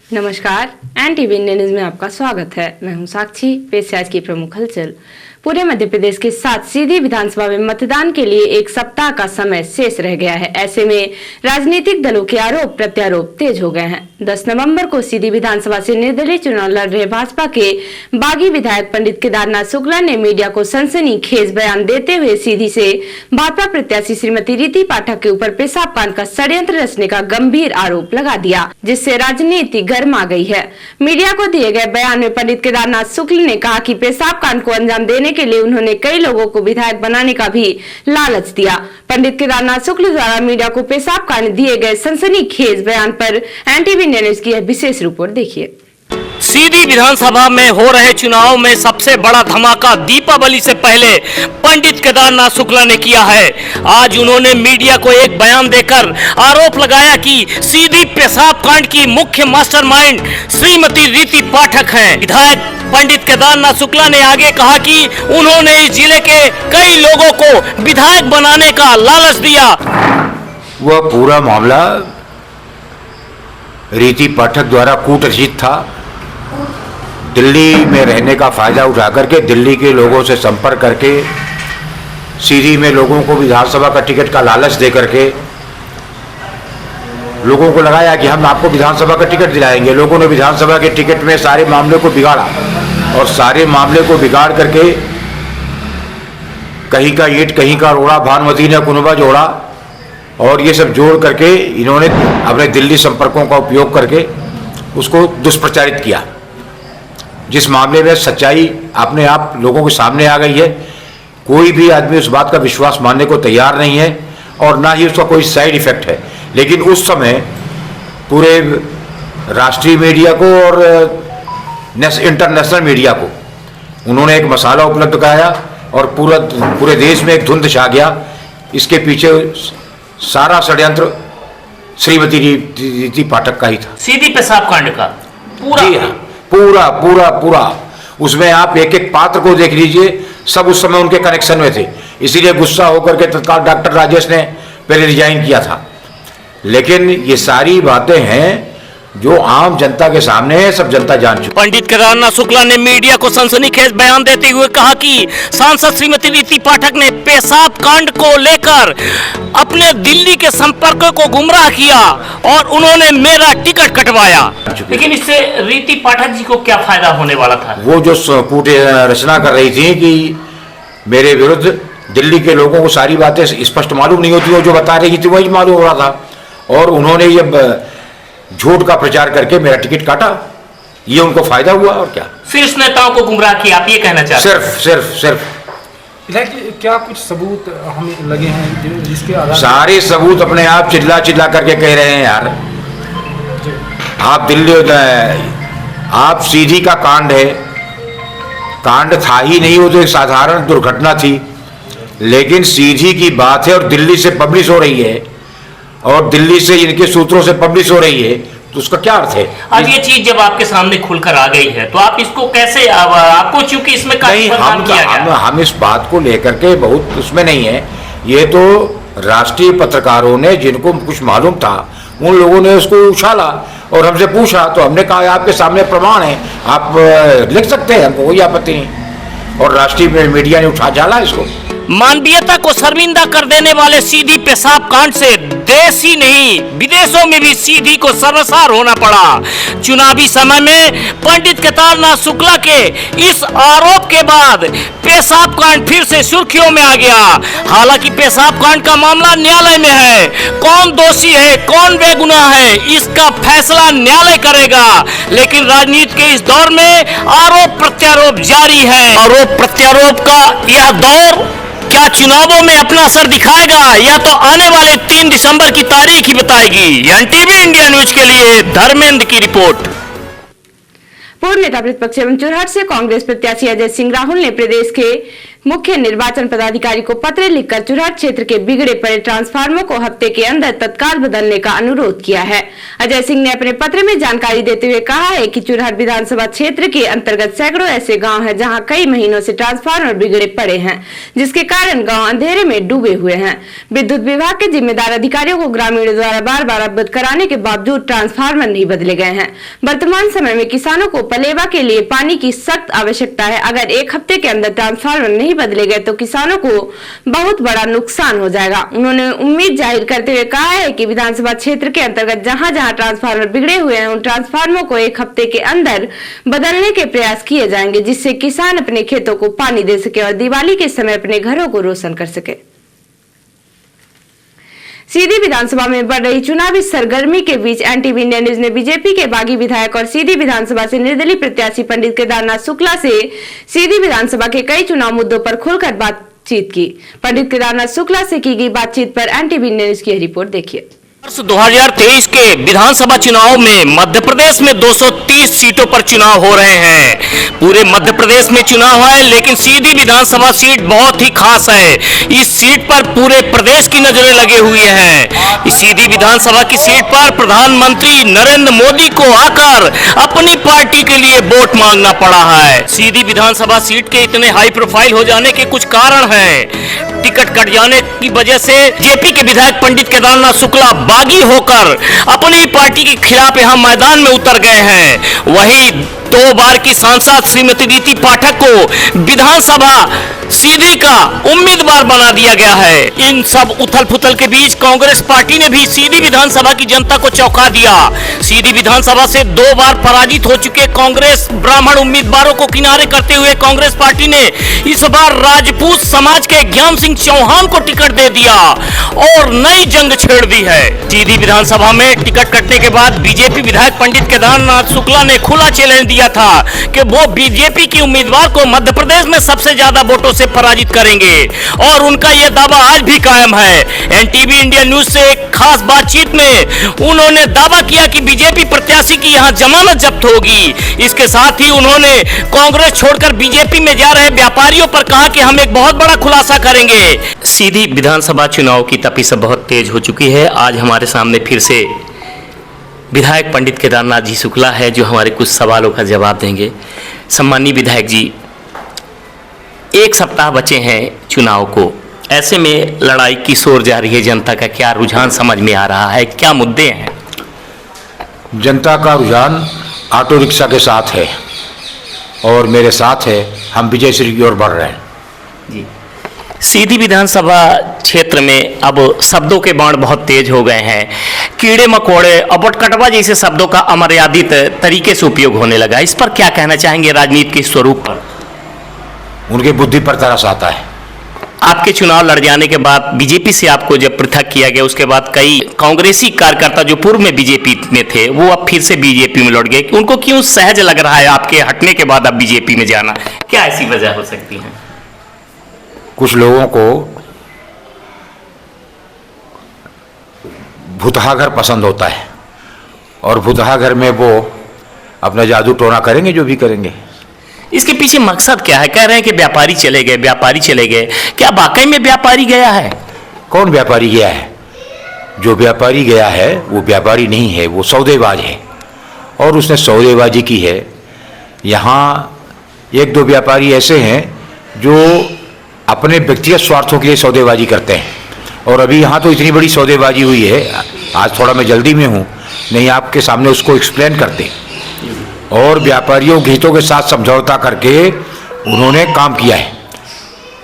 नमस्कार, NTV India news में आपका स्वागत है। मैं हूं साक्षी। पेश है आज की प्रमुख हलचल। पूरे मध्य प्रदेश के 7 सीधी विधानसभा में मतदान के लिए एक सप्ताह का समय शेष रह गया है। ऐसे में राजनीतिक दलों के आरोप प्रत्यारोप तेज हो गए हैं। 10 नवंबर को सीधी विधानसभा से निर्दलीय चुनाव लड़ रहे भाजपा के बागी विधायक पंडित केदारनाथ शुक्ला ने मीडिया को सनसनीखेज बयान देते हुए सीधी से भाजपा प्रत्याशी श्रीमती रीति पाठक के ऊपर पेशाब कांड का षड्यंत्र रचने का गंभीर आरोप लगा दिया, जिससे राजनीति गर्मा गई है। मीडिया को दिए गए बयान में पंडित केदारनाथ शुक्ला ने कहा कि पेशाब कांड को अंजाम देने के लिए उन्होंने कई लोगों को विधायक बनाने का भी लालच दिया। पंडित केदारनाथ शुक्ला द्वारा मीडिया को पेशाब कांड दिए गए सनसनीखेज बयान पर NTV इंडिया न्यूज की यह विशेष रिपोर्ट देखिए। सीधी विधानसभा में हो रहे चुनाव में सबसे बड़ा धमाका दीपावली से पहले पंडित केदारनाथ शुक्ला ने किया है। आज उन्होंने मीडिया को एक बयान देकर आरोप लगाया कि सीधी पेशाब कांड की मुख्य मास्टरमाइंड श्रीमती रीति पाठक हैं। विधायक पंडित केदारनाथ शुक्ला ने आगे कहा कि उन्होंने इस जिले के कई लोगों को विधायक बनाने का लालच दिया। वह पूरा मामला रीति पाठक द्वारा कूटरचित था। दिल्ली में रहने का फायदा उठा करके दिल्ली के लोगों से संपर्क करके सीधी में लोगों को विधानसभा का टिकट का लालच दे करके लोगों को लगाया कि हम आपको विधानसभा का टिकट दिलाएंगे। लोगों ने विधानसभा के टिकट में सारे मामले को बिगाड़ा और सारे मामले को बिगाड़ करके कहीं का ईंट कहीं का रोड़ा, भानुमती ने कुनबा जोड़ा और ये सब जोड़ करके इन्होंने अपने दिल्ली संपर्कों का उपयोग करके उसको दुष्प्रचारित किया, जिस मामले में सच्चाई अपने आप लोगों के सामने आ गई है। कोई भी आदमी उस बात का विश्वास मानने को तैयार नहीं है और ना ही उसका कोई साइड इफेक्ट है। लेकिन उस समय पूरे राष्ट्रीय मीडिया को और इंटरनेशनल मीडिया को उन्होंने एक मसाला उपलब्ध कराया और पूरे देश में एक धुंध छा गया। इसके पीछे सारा षड्यंत्र श्रीमती रीति पाठक का ही था। सीधी पेशाब कांड का पूरा उसमें आप एक एक पात्र को देख लीजिए, सब उस समय उनके कनेक्शन में थे। इसीलिए गुस्सा होकर के तत्काल डॉक्टर राजेश ने पहले रिजाइन किया था। लेकिन ये सारी बातें हैं जो आम जनता के सामने है, सब जनता जान चुकी। पंडित केदारनाथ शुक्ला ने मीडिया को सनसनीखेज बयान देते हुए कहा कि सांसद श्रीमती रीति पाठक ने पेशाब कांड को लेकर अपने दिल्ली के संपर्कों को गुमराह किया और उन्होंने मेरा टिकट कटवाया। लेकिन इससे रीति पाठक जी को क्या फायदा होने वाला था? वो जो कूटे रचना कर रही थी कि मेरे विरुद्ध दिल्ली के लोगों को सारी बातें स्पष्ट मालूम नहीं होती, वो जो बता रही थी वही मालूम हो रहा था और उन्होंने ये झूठ का प्रचार करके मेरा टिकट काटा। ये उनको फायदा हुआ और क्या। शीर्ष नेताओं को गुमराह किया, आप ये कहना चाहते हैं? सिर्फ क्या कुछ सबूत हमें लगे हैं जिसके आधार सारे सबूत अपने आप चिल्ला चिल्ला करके कह रहे हैं। यार आप दिल्ली आप सीधी का कांड है, कांड था ही नहीं, वो तो एक साधारण दुर्घटना थी। लेकिन सीधी की बात है और दिल्ली से पब्लिश हो रही है और दिल्ली से इनके सूत्रों से पब्लिश हो रही है, तो उसका क्या अर्थ है? आज ये चीज जब आपके सामने खुलकर आ गई है तो आप इसको कैसे, आपको चूंकि इसमें हम इस बात को लेकर के बहुत उसमें नहीं है। ये तो राष्ट्रीय पत्रकारों ने जिनको कुछ मालूम था उन लोगों ने उसको उछाला और हमसे पूछा तो हमने कहा आपके सामने प्रमाण है, आप लिख सकते हैं, हमको कोई आपत्ति नहीं। और राष्ट्रीय मीडिया ने उठा झाला इसको। मानवीयता को शर्मिंदा कर देने वाले सीधी पेशाब कांड से देश ही नहीं विदेशों में भी सीधी को शर्मसार होना पड़ा। चुनावी समय में पंडित केदारनाथ शुक्ला के इस आरोप के बाद पेशाब कांड फिर से सुर्खियों में आ गया। हालांकि पेशाब कांड का मामला न्यायालय में है। कौन दोषी है, कौन बेगुनाह है, इसका फैसला न्यायालय करेगा। लेकिन राजनीति के इस दौर में आरोप प्रत्यारोप जारी है। आरोप प्रत्यारोप का यह दौर क्या चुनावों में अपना असर दिखाएगा या तो आने वाले 3 दिसंबर की तारीख ही बताएगी। NTV इंडिया न्यूज के लिए धर्मेंद्र की रिपोर्ट। पूर्व नेता प्रतिपक्ष एवं चुरहट से कांग्रेस प्रत्याशी अजय सिंह राहुल ने प्रदेश के मुख्य निर्वाचन पदाधिकारी को पत्र लिखकर चुरहट क्षेत्र के बिगड़े पड़े ट्रांसफार्मर को हफ्ते के अंदर तत्काल बदलने का अनुरोध किया है। अजय सिंह ने अपने पत्र में जानकारी देते हुए कहा है कि चुरहट विधानसभा क्षेत्र के अंतर्गत सैकड़ों ऐसे गांव हैं जहां कई महीनों से ट्रांसफार्मर बिगड़े पड़े हैं, जिसके कारण गांव अंधेरे में डूबे हुए हैं। विद्युत विभाग के जिम्मेदार अधिकारियों को ग्रामीणों द्वारा बार बार अवगत कराने के बावजूद ट्रांसफार्मर नहीं बदले गए हैं। वर्तमान समय में किसानों को पलेवा के लिए पानी की सख्त आवश्यकता है। अगर एक हफ्ते के अंदर ट्रांसफार्मर नहीं बदले गए तो किसानों को बहुत बड़ा नुकसान हो जाएगा। उन्होंने उम्मीद जाहिर करते हुए कहा है कि विधानसभा क्षेत्र के अंतर्गत जहां जहां ट्रांसफार्मर बिगड़े हुए हैं उन ट्रांसफार्मर को एक हफ्ते के अंदर बदलने के प्रयास किए जाएंगे, जिससे किसान अपने खेतों को पानी दे सके और दिवाली के समय अपने घरों को रोशन कर सके। सीधी विधानसभा में बढ़ रही चुनावी सरगर्मी के बीच एनटीवी इंडिया न्यूज ने बीजेपी के बागी विधायक और सीधी विधानसभा से निर्दलीय प्रत्याशी पंडित केदारनाथ शुक्ला से सीधी विधानसभा के कई चुनाव मुद्दों पर खुलकर बातचीत की। पंडित केदारनाथ शुक्ला से की गई बातचीत पर एनटीवी इंडिया न्यूज की रिपोर्ट देखिए। वर्ष 2023 के विधानसभा चुनाव में मध्य प्रदेश में 230 सीटों पर चुनाव हो रहे हैं। पूरे मध्य प्रदेश में चुनाव है, लेकिन सीधी विधानसभा सीट बहुत ही खास है। इस सीट पर पूरे प्रदेश की नजरें लगी हुई हैं। इस सीधी विधानसभा की सीट पर प्रधानमंत्री नरेंद्र मोदी को आकर अपनी पार्टी के लिए वोट मांगना पड़ा है। सीधी विधानसभा सीट के इतने हाई प्रोफाइल हो जाने के कुछ कारण हैं। टिकट कट जाने की वजह से जेपी के विधायक पंडित केदारनाथ शुक्ला बागी होकर अपनी पार्टी के खिलाफ यहां मैदान में उतर गए हैं। वहीं 2 बार की सांसद श्रीमती रीति पाठक को विधानसभा सीधी का उम्मीदवार बना दिया गया है। इन सब उथल पुथल के बीच कांग्रेस पार्टी ने भी सीधी विधानसभा की जनता को चौंका दिया। सीधी विधानसभा से 2 बार पराजित हो चुके कांग्रेस ब्राह्मण उम्मीदवारों को किनारे करते हुए कांग्रेस पार्टी ने इस बार राजपूत समाज के ज्ञान सिंह चौहान को टिकट दे दिया और नई जंग छेड़ दी है। सीधी विधानसभा में टिकट कटने के बाद बीजेपी विधायक पंडित केदारनाथ शुक्ला ने खुला चैलेंज दिया था कि वो बीजेपी की उम्मीदवार को मध्य प्रदेश में सबसे ज्यादा वोटों से पराजित करेंगे और उनका यह दावा आज भी कायम है। एनटीवी इंडिया न्यूज से एक खास बातचीत में उन्होंने दावा किया कि बीजेपी प्रत्याशी की यहां जमानत जब्त होगी। इसके साथ ही उन्होंने कांग्रेस छोड़कर बीजेपी में जा रहे व्यापारियों पर कहा कि हम एक बहुत बड़ा खुलासा करेंगे। सीधी विधानसभा चुनाव की तपिश बहुत तेज हो चुकी है। आज हमारे सामने फिर से विधायक पंडित केदारनाथ जी शुक्ला है जो हमारे कुछ सवालों का जवाब देंगे। सम्मानीय विधायक जी, 1 सप्ताह बचे हैं चुनाव को, ऐसे में लड़ाई की शोर जा रही है। जनता का क्या रुझान समझ में आ रहा है, क्या मुद्दे हैं? जनता का रुझान ऑटो रिक्शा के साथ है और मेरे साथ है। हम विजय श्री की ओर बढ़ रहे हैं जी। सीधी विधानसभा क्षेत्र में अब शब्दों के बाण बहुत तेज हो गए हैं। कीड़े मकोड़े और बटकटवा जैसे शब्दों का अमर्यादित तरीके से उपयोग होने लगा। इस पर क्या कहना चाहेंगे राजनीति के स्वरूप पर? उनके बुद्धि पर तरस आता है। आपके चुनाव लड़ जाने के बाद बीजेपी से आपको जब पृथक किया गया, उसके बाद कई कांग्रेसी कार्यकर्ता जो पूर्व में बीजेपी में थे वो अब फिर से बीजेपी में लौट गए। उनको क्यों सहज लग रहा है आपके हटने के बाद अब बीजेपी में जाना? क्या ऐसी वजह हो सकती है? कुछ लोगों को भुतहा घर पसंद होता है और भुतहा घर में वो अपना जादू टोना करेंगे जो भी करेंगे। इसके पीछे मकसद क्या है? कह रहे हैं कि व्यापारी चले गए, व्यापारी चले गए। क्या वाकई में व्यापारी गया है? कौन व्यापारी गया है? जो व्यापारी गया है वो व्यापारी नहीं है, वो सौदेबाज है और उसने सौदेबाजी की है। यहाँ 1-2 व्यापारी ऐसे हैं जो अपने व्यक्तिगत स्वार्थों के लिए सौदेबाजी करते हैं और अभी यहाँ तो इतनी बड़ी सौदेबाजी हुई है। आज थोड़ा मैं जल्दी में हूँ, नहीं आपके सामने उसको एक्सप्लेन करते। और व्यापारियों के हितों के साथ समझौता करके उन्होंने काम किया है,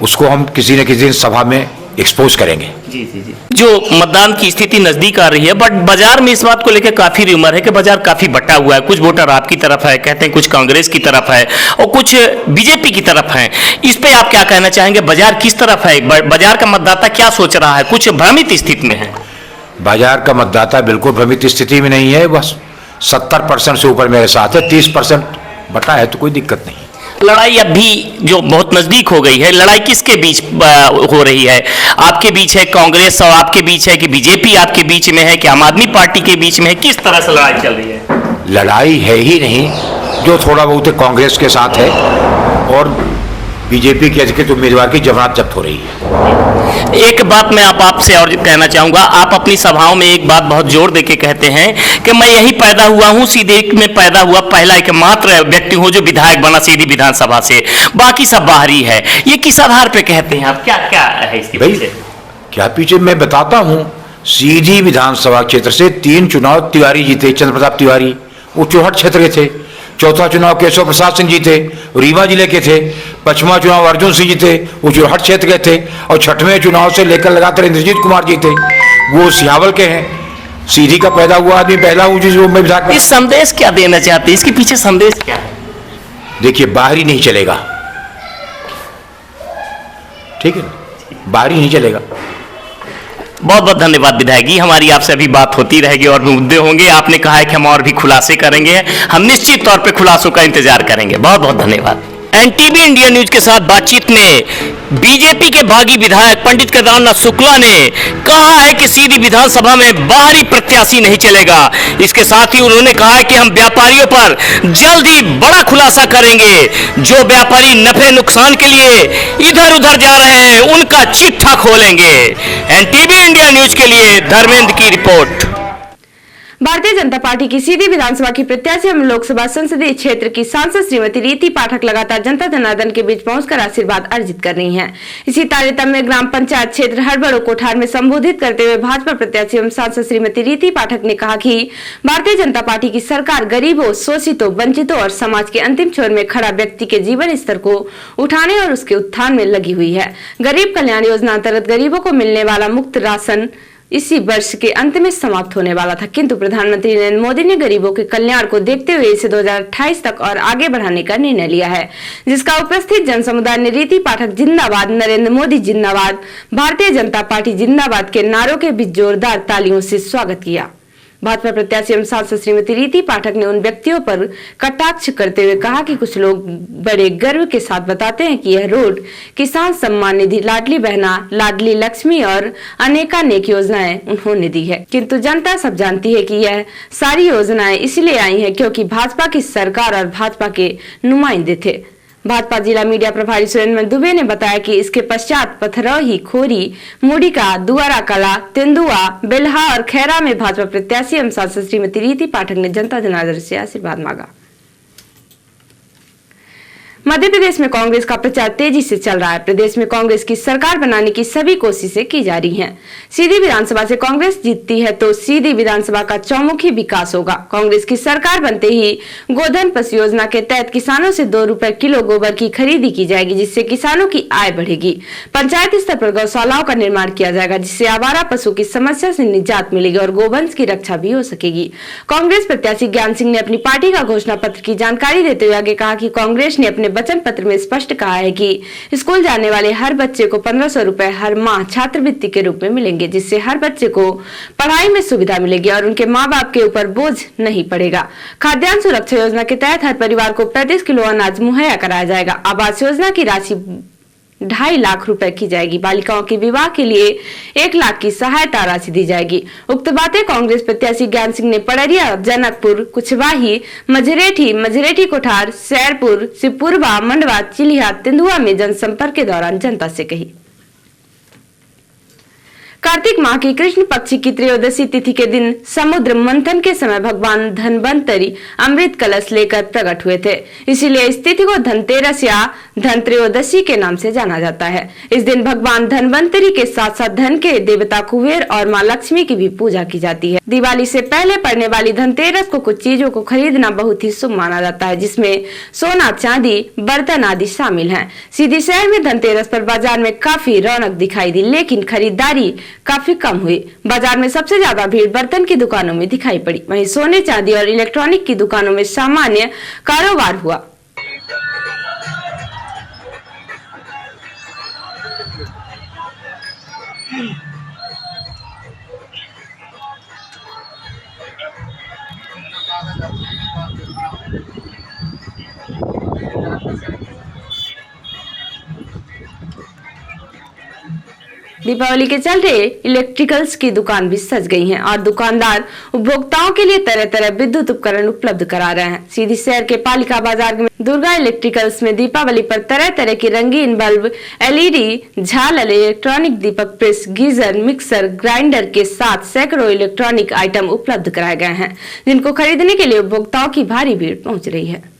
उसको हम किसी न किसी दिन सभा में एक्सपोज करेंगे। जी जी जी। जो मतदान की स्थिति नजदीक आ रही है, बट बाजार में इस बात को लेकर काफी रूमर है कि बाजार काफी बटा हुआ है। कुछ वोटर आपकी तरफ है, कहते हैं कुछ कांग्रेस की तरफ है और कुछ बीजेपी की तरफ है। इस पे आप क्या कहना चाहेंगे? बाजार किस तरफ है? बाजार का मतदाता क्या सोच रहा है? कुछ भ्रमित स्थिति में है? बाजार का मतदाता बिल्कुल भ्रमित स्थिति में नहीं है। बस 70% से ऊपर मेरे साथ है, 30% बटा है तो कोई दिक्कत नहीं। लड़ाई अब भी जो बहुत नजदीक हो गई है, लड़ाई किसके बीच हो रही है? आपके बीच है कांग्रेस और आपके बीच है कि बीजेपी आपके बीच में है कि आम आदमी पार्टी के बीच में है? किस तरह से लड़ाई चल रही है? लड़ाई है ही नहीं, जो थोड़ा बहुत कांग्रेस के साथ है और बीजेपी के अधिकृत उम्मीदवार की जमानत जब्त हो रही है। एक बात मैं आपसे और कहना चाहूंगा, आप अपनी सभाओं में एक बात बहुत जोर देके कहते हैं कि मैं यही पैदा हुआ हूं, सीधे में पैदा हुआ पहला एक मात्र व्यक्ति हूं जो विधायक बना सीधी विधानसभा से, बाकी सब बाहरी है। ये किस आधार पे कहते हैं आप? क्या क्या है इसके पीछे? क्या पीछे मैं बताता हूं। सीधी विधानसभा क्षेत्र से 3 चुनाव तिवारी जीते, चंद्र प्रताप तिवारी, वो चौहट क्षेत्र के थे। चौथा चुनाव केशव प्रसाद सिंह जी थे, रीवा जिले के थे। पांचवा चुनाव अर्जुन सिंह जी थे, वो जोरहट क्षेत्र के थे। और छठवें चुनाव से लेकर लगातार इंद्रजीत कुमार जी थे, वो सियावल के हैं। सीधी का पैदा हुआ आदमी पहला हूं जिसको मैं विधायक। इस संदेश क्या देना चाहते हैं? इसके पीछे संदेश क्या है? देखिए, बाहरी नहीं चलेगा, ठीक है, बाहरी नहीं चलेगा। बहुत बहुत धन्यवाद विधायक जी, हमारी आपसे अभी बात होती रहेगी और भी मुद्दे होंगे। आपने कहा है कि हम और भी खुलासे करेंगे, हम निश्चित तौर पे खुलासों का इंतजार करेंगे। बहुत बहुत धन्यवाद। एनटीवी इंडिया न्यूज के साथ बातचीत में बीजेपी के बागी विधायक पंडित केदारनाथ शुक्ला ने कहा है कि सीधी विधानसभा में बाहरी प्रत्याशी नहीं चलेगा। इसके साथ ही उन्होंने कहा है कि हम व्यापारियों पर जल्द ही बड़ा खुलासा करेंगे। जो व्यापारी नफे नुकसान के लिए इधर उधर जा रहे हैं उनका चिट्ठा खोलेंगे। एनटीवी इंडिया न्यूज के लिए धर्मेंद्र की रिपोर्ट। भारतीय जनता पार्टी की सीधी विधानसभा की प्रत्याशी एवं लोकसभा संसदीय क्षेत्र की सांसद श्रीमती रीति पाठक लगातार जनता जनार्दन के बीच पहुंचकर आशीर्वाद अर्जित कर रही हैं। इसी तारतम्य में ग्राम पंचायत क्षेत्र हड़बड़ो कोठार में संबोधित करते हुए भाजपा प्रत्याशी एवं सांसद श्रीमती रीति पाठक ने कहा कि भारतीय जनता पार्टी की सरकार गरीबों, शोषितों, वंचितों और समाज के अंतिम छोर में खड़ा व्यक्ति के जीवन स्तर को उठाने और उसके उत्थान में लगी हुई है। गरीब कल्याण योजना अंतर्गत गरीबों को मिलने वाला मुफ्त राशन इसी वर्ष के अंत में समाप्त होने वाला था, किंतु प्रधानमंत्री नरेंद्र मोदी ने गरीबों के कल्याण को देखते हुए इसे 2028 तक और आगे बढ़ाने का निर्णय लिया है, जिसका उपस्थित जन समुदाय ने रीति पाठक जिंदाबाद, नरेंद्र मोदी जिंदाबाद, भारतीय जनता पार्टी जिंदाबाद के नारों के बीच जोरदार तालियों से स्वागत किया। भाजपा प्रत्याशी एवं सांसद श्रीमती रीति पाठक ने उन व्यक्तियों पर कटाक्ष करते हुए कहा कि कुछ लोग बड़े गर्व के साथ बताते हैं कि यह रोड, किसान सम्मान निधि, लाडली बहना, लाडली लक्ष्मी और अनेकानेक योजनाएं उन्होंने दी है, किंतु जनता सब जानती है कि यह सारी योजनाएं इसलिए आई है क्योंकि भाजपा की सरकार और भाजपा के नुमाइंदे थे। भाजपा जिला मीडिया प्रभारी सुरेंद्र दुबे ने बताया कि इसके पश्चात पथरौही, खोरी, मुड़िका, दुआरा कला, तेंदुआ, बेल्हा और खैरा में भाजपा प्रत्याशी एवं सांसद श्रीमती रीति पाठक ने जनता जनार्दन से आशीर्वाद मांगा। मध्य प्रदेश में कांग्रेस का प्रचार तेजी से चल रहा है। प्रदेश में कांग्रेस की सरकार बनाने की सभी कोशिशें की जा रही हैं। सीधी विधानसभा से कांग्रेस जीतती है तो सीधी विधानसभा का चौमुखी विकास होगा। कांग्रेस की सरकार बनते ही गोधन पशु योजना के तहत किसानों से 2 रुपए किलो गोबर की खरीदी की जाएगी, जिससे किसानों की आय बढ़ेगी। पंचायत स्तर पर गौशालाओं का निर्माण किया जाएगा, जिससे आवारा पशु की समस्या से निजात मिलेगी और गोवंश की रक्षा भी हो सकेगी। कांग्रेस प्रत्याशी ज्ञान सिंह ने अपनी पार्टी का घोषणा पत्र की जानकारी देते हुए आगे कहा कि कांग्रेस ने अपने वचन पत्र में स्पष्ट कहा है कि स्कूल जाने वाले हर बच्चे को 1500 रुपए हर माह छात्रवृत्ति के रूप में मिलेंगे, जिससे हर बच्चे को पढ़ाई में सुविधा मिलेगी और उनके माँ बाप के ऊपर बोझ नहीं पड़ेगा। खाद्यान्न सुरक्षा योजना के तहत हर परिवार को 35 किलो अनाज मुहैया कराया जाएगा। आवास योजना की राशि 2.5 लाख रुपए की जाएगी। बालिकाओं के विवाह के लिए 1 लाख की सहायता राशि दी जाएगी। उक्त बातें कांग्रेस प्रत्याशी ज्ञान सिंह ने पड़रिया, जनकपुर, कुछवाही, मझरेठी कोठार, सैरपुर, शिवपुरवा, मंडवा, चिलिया, तेंदुआ में जनसंपर्क के दौरान जनता से कही। कार्तिक माह की कृष्ण पक्ष की त्रयोदशी तिथि के दिन समुद्र मंथन के समय भगवान धनवंतरी अमृत कलश लेकर प्रकट हुए थे, इसीलिए इस तिथि को धनतेरस या धन त्रयोदशी के नाम से जाना जाता है। इस दिन भगवान धनवंतरी के साथ साथ धन के देवता कुबेर और माँ लक्ष्मी की भी पूजा की जाती है। दिवाली से पहले पड़ने वाली धनतेरस को कुछ चीजों को खरीदना बहुत ही शुभ माना जाता है, जिसमें सोना, चांदी, बर्तन आदि शामिल हैं। सीधी शहर में धनतेरस पर बाजार में काफी रौनक दिखाई दी, लेकिन खरीदारी काफी कम हुई। बाजार में सबसे ज्यादा भीड़ बर्तन की दुकानों में दिखाई पड़ी, वहीं सोने, चांदी और इलेक्ट्रॉनिक की दुकानों में सामान्य कारोबार हुआ। दीपावली के चलते इलेक्ट्रिकल्स की दुकान भी सज गई हैं और दुकानदार उपभोक्ताओं के लिए तरह तरह विद्युत उपकरण उपलब्ध करा रहे हैं। सीधी शहर के पालिका बाजार में दुर्गा इलेक्ट्रिकल्स में दीपावली पर तरह तरह की रंगीन बल्ब, LED, झालर, इलेक्ट्रॉनिक दीपक, प्रेस, गीजर, मिक्सर, ग्राइंडर के साथ सैकड़ों इलेक्ट्रॉनिक आइटम उपलब्ध कराए गए हैं, जिनको खरीदने के लिए उपभोक्ताओं की भारी भीड़ पहुंच रही है।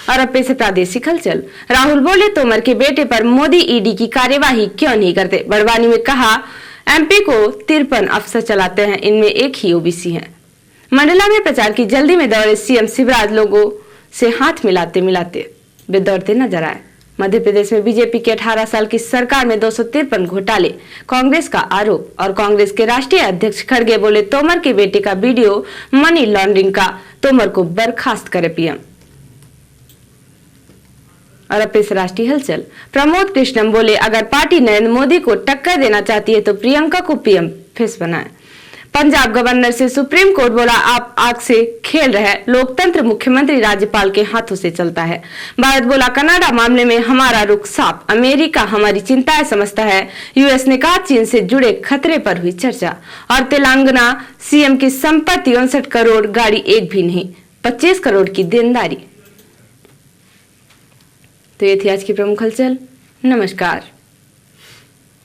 और अब पेश है प्रादेशिक हलचल। राहुल बोले तोमर के बेटे पर मोदी ईडी की कार्यवाही क्यों नहीं करते। बड़वानी में कहा MP को 53 अफसर चलाते हैं, इनमें एक ही OBC है। मंडला में प्रचार की जल्दी में दौड़े CM शिवराज लोगों से हाथ मिलाते मिलाते बेदौड़ते नजर आए। मध्य प्रदेश में बीजेपी के 18 साल की सरकार में 253 घोटाले, कांग्रेस का आरोप। और कांग्रेस के राष्ट्रीय अध्यक्ष खड़गे बोले तोमर के बेटे का वीडियो मनी लॉन्ड्रिंग का, तोमर को बर्खास्त करे PM। और अब पेश राष्ट्रीय हलचल। प्रमोद कृष्णम बोले अगर पार्टी नरेंद्र मोदी को टक्कर देना चाहती है तो प्रियंका को PM फेस बनाए। पंजाब गवर्नर से सुप्रीम कोर्ट बोला आप आग से खेल रहे, लोकतंत्र मुख्यमंत्री राज्यपाल के हाथों से चलता है। भारत बोला कनाडा मामले में हमारा रुख साफ, अमेरिका हमारी चिंताएं समझता है। US ने कहा चीन से जुड़े खतरे पर हुई चर्चा। और तेलंगाना CM की संपत्ति 59 करोड़, गाड़ी एक भी नहीं, 25 करोड़ की देनदारी। तो ये थी आज की प्रमुख हलचल। नमस्कार।